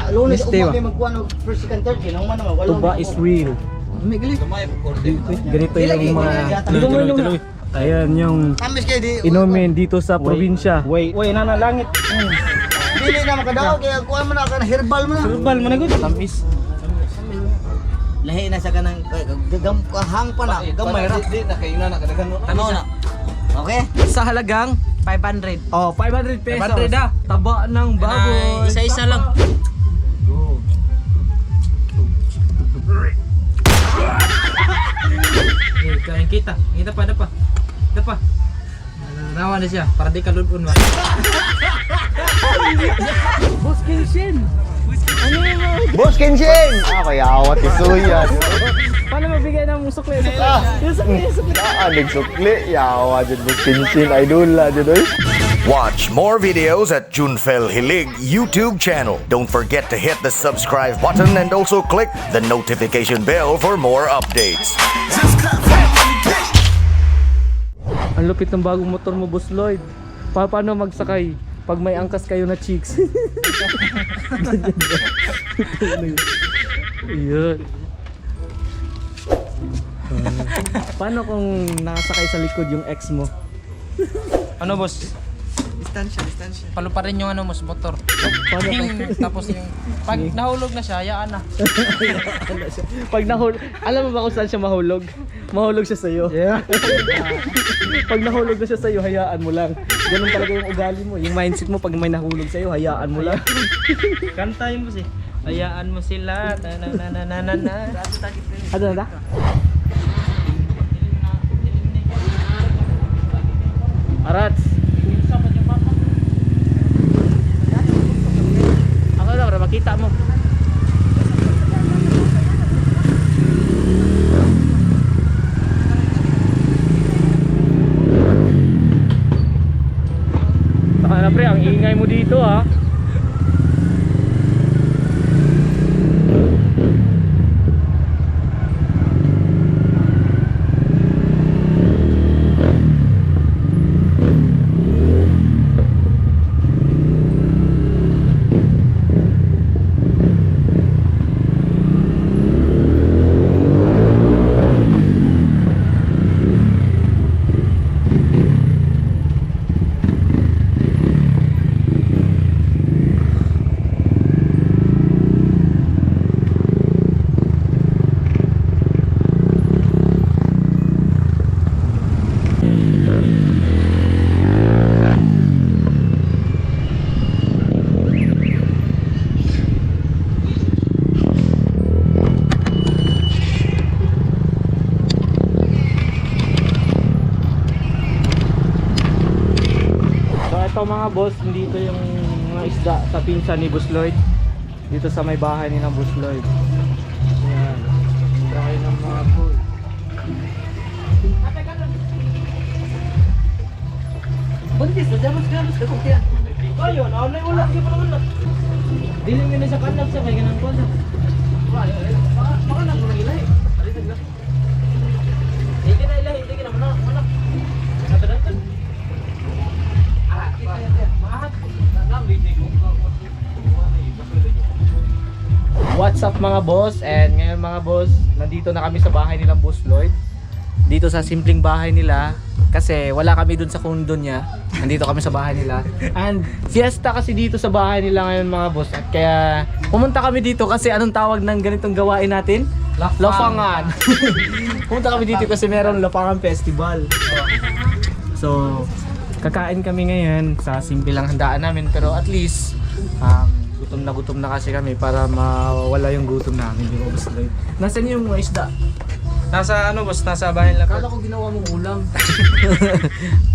Lunes Este, ugma kay magkuha ng first, second, third, ginawa naman wala. Tuba is real. Ganito yung mga ayan yung Tamis kay di. inumin dito sa probinsya. Wait, nanalangit. Dili na makadaw kaya kuha mo na ka herbal mo na. Herbal mo na gud. Tamis. Lahi na sa kanang gagam hang pa na, gamay ra. Di na kayo na nakadagan. Ano na? Okay? Sa halagang 500. oh 500 pesos. 500 ah. Taba ng baboy. Isa-isa lang. Kain kita. Kita pa, dapa. Dapa. Nawa na siya para di kaludon ba. Boss Kenshin. Ano yung mga Boss Kenshin! Kaya awat isuyas. paano mabigay ng sukli? Yung sukli. Anig sukli, yawa dyan Boss Kenshin, idol la dyan oy. Watch more videos at Junfel Hilig YouTube channel. Don't forget to hit the subscribe button and also click the notification bell for more updates. Ang lupit ng bagong motor mo, Boss Lloyd. Paano magsakay pag may angkas kayo na cheeks? Iyon. Paano kung nakasakay sa likod yung ex mo? Ano boss? Distansya. Palo pa rin yung ano mas motor. Paano Tapos yung pag nahulog na siya, hayaan na. pag nahulog, alam mo ba kung saan siya mahulog? Mahulog siya sa'yo. Yeah. Pag nahulog na siya sa'yo, hayaan mo lang. Ganun talaga yung ugali mo. Yung mindset mo, pag may nahulog sa'yo, hayaan mo lang. Kanta yun boss eh. Hayaan mo sila. Na. Ano na? Arats. Ako lang, para makita mo. Saka na pre, ang ingay mo dito ha. Ito mga boss, dito yung mga isda sa pinsan ni Boss Lloyd. Dito sa may bahay ni ng Boss Lloyd. Ayan. Bahay ng mga boy. Buntis, dapat galos ka kung kaya. Ayun, online ulam di pa naman. Dili mo na sa kanap sa kay ganang ko. Baka lang mo ilay. Hindi na ilay, hindi na mana. Natadantan. What's up mga boss? And ngayon mga boss, nandito na kami sa bahay nilang Boss Lloyd. Dito sa simpleng bahay nila. Kasi wala kami dun sa condo niya. Nandito kami sa bahay nila. And fiesta kasi dito sa bahay nila ngayon mga boss. At kaya pumunta kami dito kasi anong tawag ng ganitong gawain natin? Lapangan. Pumunta kami dito kasi meron Lapangan Festival. So kakain kami ngayon sa simple lang handaan namin. Pero at least gutom na kasi kami para mawala yung gutom namin. Di ba, Boss Lloyd? Nasaan yung mga isda? Nasa ano boss, nasa bahay lang. Kala ko ginawa mong ulam.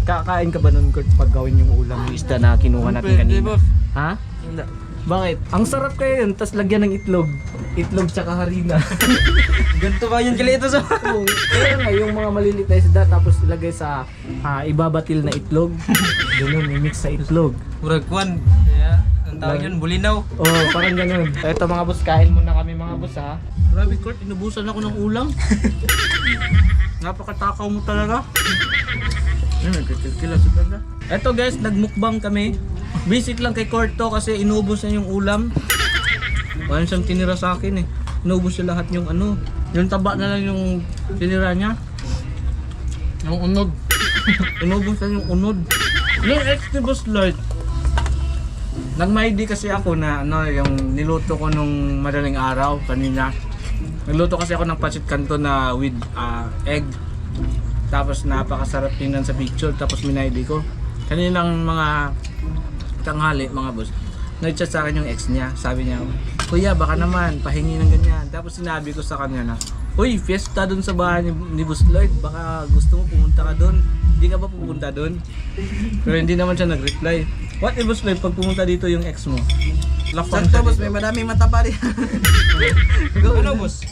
Kakain ka ba nun Kurt pag gawin yung ulam yung isda na kinuha natin kanina? Ha? Hindi. Bakit? Ang sarap kaya yun, tas lagyan ng itlog. Itlog tsaka harina. Ganito ba yung kilito sa? Oo, kaya nga yung mga maliliit na isda tapos ilagay sa ibabatil na itlog. Ganun, i-mix sa itlog. Murag kwan. Yeah. Ang tawag yun, bulinaw. Oo, parang ganun. Eto mga boss, kain muna kami mga boss ha. Grabe Kurt, inubusan ako ng ulam. Napakatakaw mo talaga. Nagkikila sa ganda. Eto guys, nagmukbang kami. Visit lang kay Kurt to kasi inubos na yung ulam. Wala siyang tinira sa akin eh. Inubos siya lahat yung ano. Yung taba na lang yung tinira niya. Yung unod. Inubos na yung unod. Yung ex ni Boss Lloyd. Nagmaidi kasi ako na ano, yung niluto ko nung madaling araw kanina. Nagluto kasi ako ng pancit canton na with egg. Tapos napakasarap tingnan sa picture. Tapos minaidi ko. Kaninang mga tanghali mga boss. Nag-chat sa akin yung ex niya. Sabi niya, Kuya baka naman pahingi ng ganyan. Tapos sinabi ko sa kanya na, Uy, fiesta dun sa bahay ni Boss Lloyd. Baka gusto mo pumunta ka dun. Hindi ka ba pupunta dun? Pero hindi naman siya nag-reply. What if Boss Lloyd pag pumunta dito yung ex mo? Lapang Sakto siya boss, dito. may madaming mataba rin. Ano boss?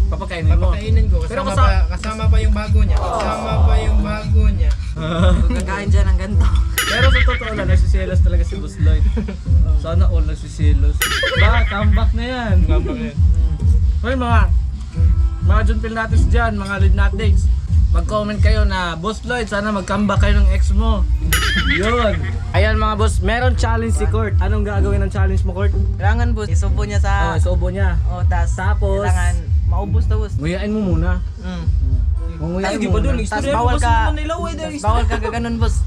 Papakainin mo. Papakainin ko Pero kasama pa yung bago niya. Kasama pa yung bago niya. Kakain dyan ng ganito. Pero sa totoo lang, nagsisilos talaga si Boss Lloyd. Sana all nagsisilos. Ba, comeback na yan. Hoy mga Junpil natin dyan, mga lead natics. Mag-comment kayo na, Boss Lloyd, sana mag-comeback kayo ng ex mo. Yun. Ayan mga boss, meron challenge si Kurt. Anong gagawin ng challenge mo, Kurt? Kailangan boss, isubo niya sa... Sobo niya. Tapos, kailangan maubos to boss. nguyain mo muna. Nguyain mo muna. Tapos bawal ka... Bawal ka gaganon boss.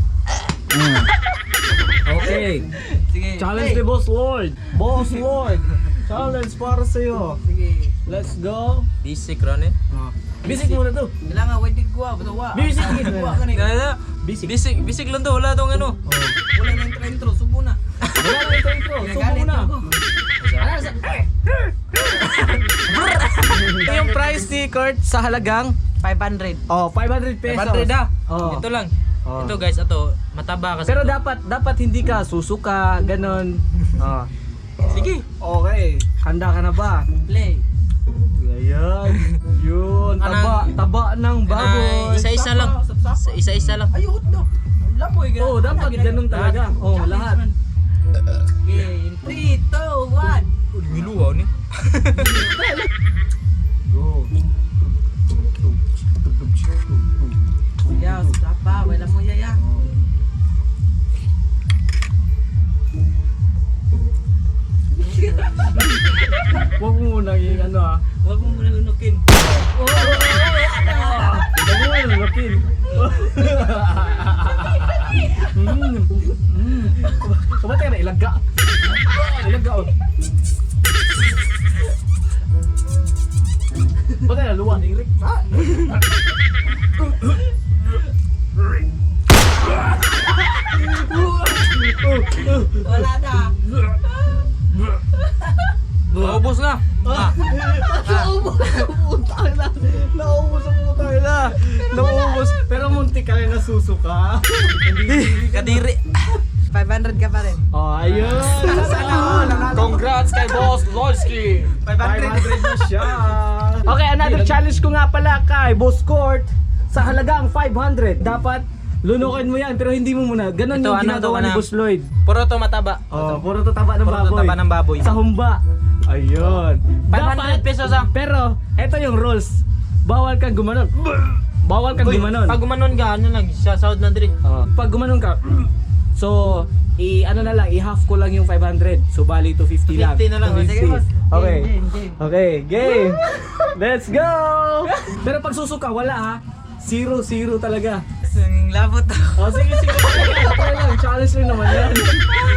Okay. Sige. Challenge ni Boss Lloyd. Boss Lloyd. Challenge para sa'yo. Sige. Let's go. Basic ron eh. Basic muna to. Kailangan wait digwa, batawa. Basic. Basic lang to, wala tong ano. Wala na intro, subo na. Wala lang ito intro. Subo muna. Ito yung price ni Kurt sa halagang 500. 500 pesos. 500 ah. Oh. Ito lang. Oh. Ito guys, ito mataba kasi. Pero dapat hindi ka susuka, ganon. Oh. Sige. Okay. Handa ka na ba? Play. Ayan. Yun. Taba ng baboy. Isa-isa lang. Isa-isa lang. Ay, hotdog. Lamoy ka. Oh, dapat ganun talaga. Oh, lahat. Okay, 3, 2, 1. Miluwaw ni. Go. Ya, sudah pa, wala mo yaya. Huwag mo muna yung ano ah. Huwag mo muna unukin. Huwag mo muna lukin. Kumatay na ilaga. Ilaga oh. Patay na luwan. Ingrid. Wala na. Naubos na. Naubos. Pero muntik ka rin nasusuka. Kadiri. 500 ka pa rin. Oh, ayun. Congrats kay Boss Lolski. 500 na siya. Okay, another challenge ko nga pala kay Boss Court. Sa halagang 500, dapat lunukin mo yan pero hindi mo muna. Ganon Ito, yung ano ginagawa to, ni ano? Boss Lloyd. Puro to mataba. Oh, puro to taba ng Puro to baboy. taba ng baboy. Sa humba. Ayun. 500 pesos ah. Pero, eto yung rules. Bawal kang gumanon. Bawal kang gumanon. Pag gumanon ka, ano lang, sasahod na diri. Pag gumanon ka, so, ano na lang, i-half ko lang yung 500. So, bali 250 lang. 250 na lang. 250. Sige, boss. Okay. Game. Okay, game. Let's go! Pero pag susuka, wala ha. 0-0 talaga. Ang labot ako. Oh, sige. Okay lang, challenge rin naman yan.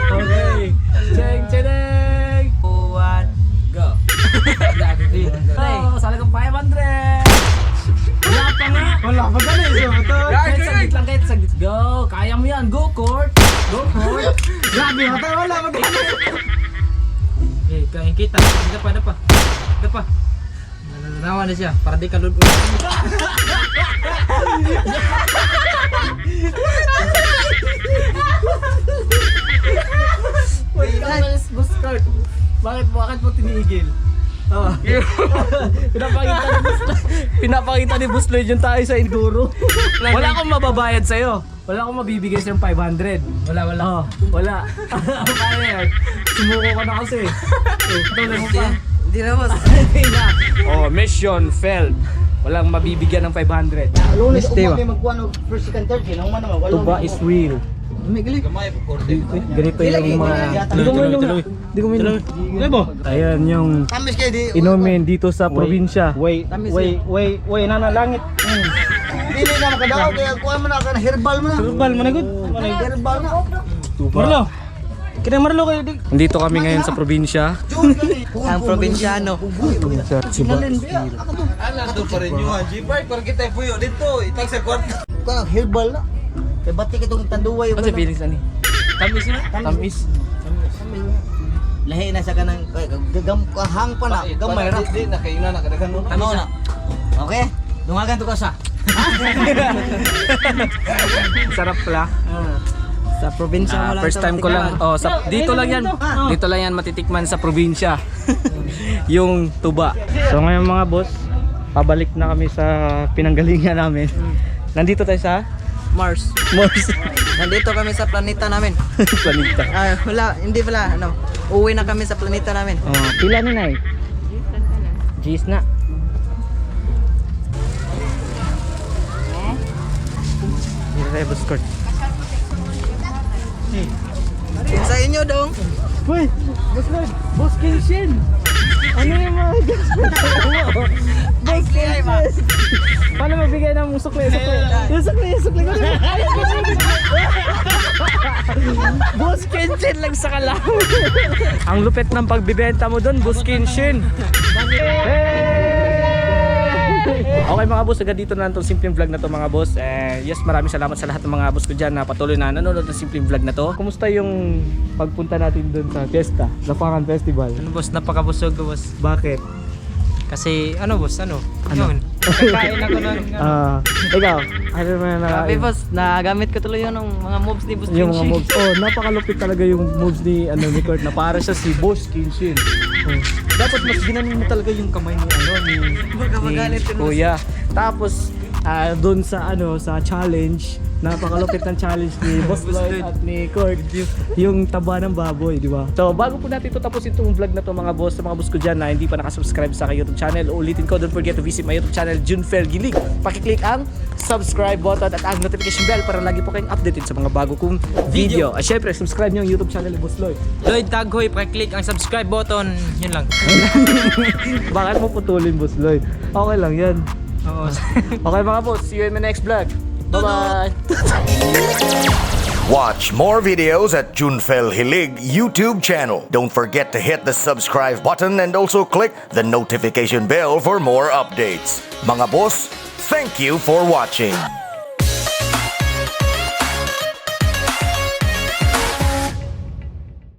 Okay. Cheng. 1, go. Oh, sala kang 500! Wala pa nga! Wala pa ganun eh, so ito. Kahit saglit. Go! Kaya mo yan! Go, Court! Go, Court! Grabe, wala pa ganun! Eh, kain kita. Dapa. Nananawa na siya, para di ka lulod. Wait, Boss Court. Bakit mo tinigil? Oh. Pinapakita ni Boss Lloyd yung tayo sa Enduro. Wala akong mababayad sa'yo. Wala akong mabibigay sa'yo 500. Wala. Oh, wala. Kaya yan. Sumuko ka na kasi. Tuloy mo pa. Hindi na boss. Oh, mission failed. Walang mabibigyan ng 500. Lunes umaga magkuha ng first, second, third. Ito Tuba is real. Ganito yung mga... Hindi ko minum. Ayan yung Tamis kayo di. inumin dito sa probinsya. Way, nanalangit. Dili na makadaog kaya kuha mo na ka herbal mo na. Herbal mo na gud. Herbal na. Marlo. Kina Marlo kayo di. Dito kami ngayon sa probinsya. Ang probinsyano. Kuha herbal na. Kaya ba't itong tanduwa yung Ano sa feelings ani? Tamis na. Tamis. lahi na sa kanang hang pa na gamay ra. Di na kayo na nakadagan mo. Ano na? Okay? Dungagan to ka sa. Sarap pala. Sa probinsya mo lang. First time ko lang. Oh, dito lang yan. Dito lang yan matitikman sa probinsya. Yung tuba. So ngayon mga boss, pabalik na kami sa pinanggalingan namin. Nandito tayo sa Mars. Mars. Nandito kami sa planeta namin. Planeta. Wala, hindi pala ano. Uwi na kami sa planeta namin. Oh, pila ni Nay? G's na. Dito tayo boss court. Sa inyo dong. Uy, boss Lord, boss Kenshin. Ano yung mga boss Kenshin? Paano mabigay ng sukle? Yung sukle ko. Boss Kenshin lang sa kalaw. Ang lupit ng pagbibenta mo doon, boss Kenshin. Okay mga boss, agad dito na lang itong simpleng vlog na to mga boss. Yes, maraming salamat sa lahat ng mga boss ko dyan na patuloy na nanonood ng simpleng vlog na to. Kumusta yung pagpunta natin doon sa fiesta, Lapangan Festival? Ano boss, napakabusog ko boss. Bakit? Kasi ano boss, yun. Kakain ako ng Ikaw, ano naman na Grabe boss, nagamit ko tuloy yun ng mga moves ni Boss yung mga Kinshin. moves. Oh, napakalupit talaga yung moves ni ni Kurt na para siya si Boss Kenshin. Oh. Dapat mas ginanin mo talaga yung kamay ni magalit ni yun, Kuya. Tapos doon sa sa challenge, napakalupit ng challenge ni Boss Lloyd at ni Kurt, yung taba ng baboy, di ba? So, bago po natin ito tapusin itong vlog na to mga boss, sa mga boss ko dyan na hindi pa nakasubscribe sa aking YouTube channel, ulitin ko, don't forget to visit my YouTube channel, Junfel Gilig. Pakiclick ang subscribe button at ang notification bell para lagi po kayong updated sa mga bago kong video. At syempre, subscribe nyo yung YouTube channel ni Boss Lloyd. Lloyd Taghoy, pakiclick ang subscribe button. Yun lang. Bakit mo putulin, Boss Lloyd? Okay lang yan. Oo. Okay mga boss, see you in my next vlog. Bye-bye! Watch more videos at Junfel Hilig YouTube channel. Don't forget to hit the subscribe button and also click the notification bell for more updates. Mga boss, thank you for watching.